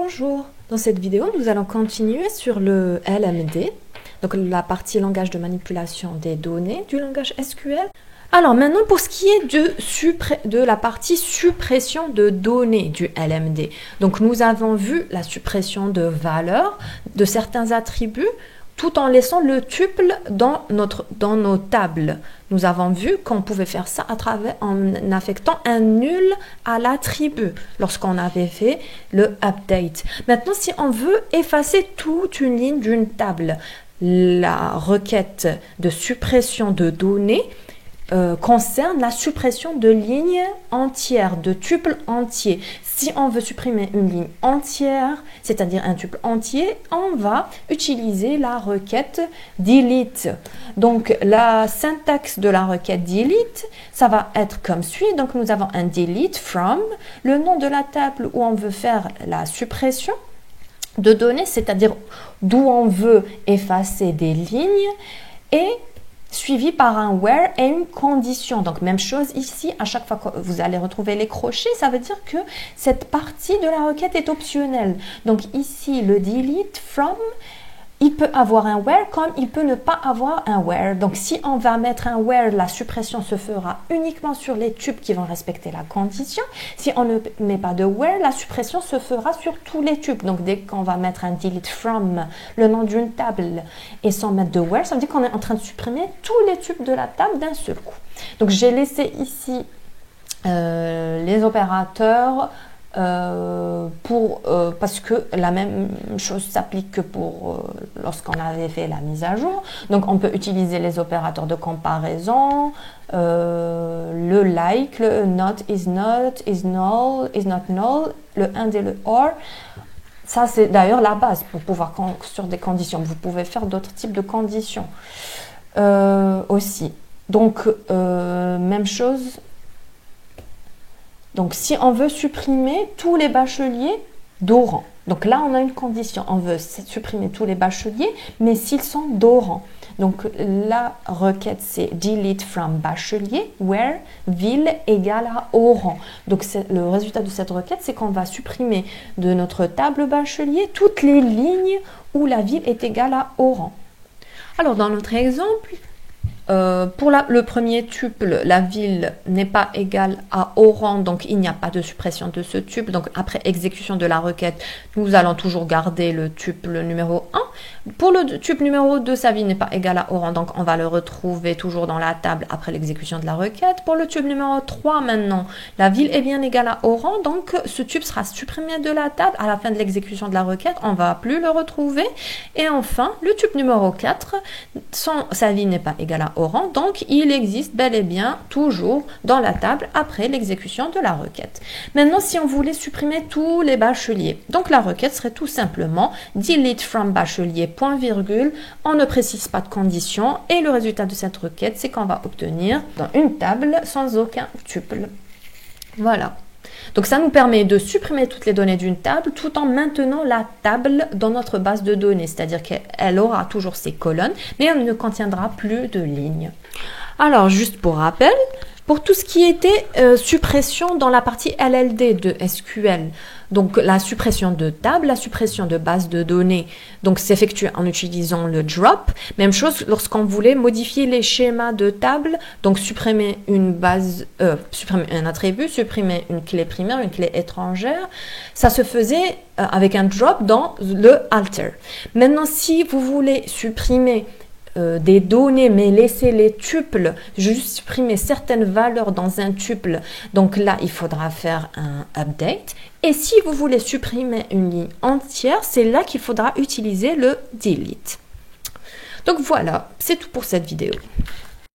Bonjour, dans cette vidéo, nous allons continuer sur le LMD, donc la partie langage de manipulation des données du langage SQL. Alors maintenant, pour ce qui est de la partie suppression de données du LMD, donc nous avons vu la suppression de valeurs de certains attributs, tout en laissant le tuple dans nos tables. Nous avons vu qu'on pouvait faire ça en affectant un nul à l'attribut lorsqu'on avait fait le update. Maintenant, si on veut effacer toute une ligne d'une table, la requête de suppression de données concerne la suppression de lignes entières, de tuples entiers. Si on veut supprimer une ligne entière, c'est-à-dire un tuple entier, on va utiliser la requête delete. Donc, la syntaxe de la requête delete, ça va être comme suit. Donc, nous avons un delete from, le nom de la table où on veut faire la suppression de données, c'est-à-dire d'où on veut effacer des lignes, et suivi par un where et une condition. Donc, même chose ici, à chaque fois que vous allez retrouver les crochets, ça veut dire que cette partie de la requête est optionnelle. Donc, ici, le delete from, il peut avoir un where comme il peut ne pas avoir un where. Donc, si on va mettre un where, la suppression se fera uniquement sur les tuples qui vont respecter la condition. Si on ne met pas de where, la suppression se fera sur tous les tuples. Donc, dès qu'on va mettre un delete from, le nom d'une table, et sans mettre de where, ça veut dire qu'on est en train de supprimer tous les tuples de la table d'un seul coup. Donc, j'ai laissé ici les opérateurs parce que la même chose s'applique que pour lorsqu'on avait fait la mise à jour. Donc, on peut utiliser les opérateurs de comparaison, le like, le not, is null, is not null, le and et le or. Ça, c'est d'ailleurs la base pour pouvoir sur des conditions. Vous pouvez faire d'autres types de conditions aussi. Donc, même chose. Donc, si on veut supprimer tous les bacheliers d'Oran, donc là, on a une condition. On veut supprimer tous les bacheliers, mais s'ils sont d'Oran. Donc, la requête, c'est delete from bachelier, where ville égale à Oran. Donc, le résultat de cette requête, c'est qu'on va supprimer de notre table bachelier toutes les lignes où la ville est égale à Oran. Alors, dans notre exemple, pour le premier tuple, la ville n'est pas égale à Oran, donc il n'y a pas de suppression de ce tuple. Donc après exécution de la requête, nous allons toujours garder le tuple numéro 1. Pour le tuple numéro 2, sa ville n'est pas égale à Oran, donc on va le retrouver toujours dans la table après l'exécution de la requête. Pour le tuple numéro 3 maintenant, la ville est bien égale à Oran, donc ce tuple sera supprimé de la table. À la fin de l'exécution de la requête, on ne va plus le retrouver. Et enfin, le tuple numéro 4, sa ville n'est pas égale à Oran, donc il existe bel et bien toujours dans la table après l'exécution de la requête. Maintenant, si on voulait supprimer tous les bacheliers, donc la requête serait tout simplement delete from bachelier point virgule, on ne précise pas de condition et le résultat de cette requête, c'est qu'on va obtenir dans une table sans aucun tuple. Voilà. Donc, ça nous permet de supprimer toutes les données d'une table tout en maintenant la table dans notre base de données. C'est-à-dire qu'elle aura toujours ses colonnes, mais elle ne contiendra plus de lignes. Alors, juste pour rappel, pour tout ce qui était suppression dans la partie LLD de SQL, donc la suppression de table, la suppression de base de données, donc s'effectue en utilisant le drop. Même chose lorsqu'on voulait modifier les schémas de table, donc supprimer supprimer un attribut, supprimer une clé primaire, une clé étrangère, ça se faisait avec un drop dans le alter. Maintenant, si vous voulez supprimer des données, mais laisser les tuples, juste supprimer certaines valeurs dans un tuple. Donc là, il faudra faire un update. Et si vous voulez supprimer une ligne entière, c'est là qu'il faudra utiliser le delete. Donc voilà, c'est tout pour cette vidéo.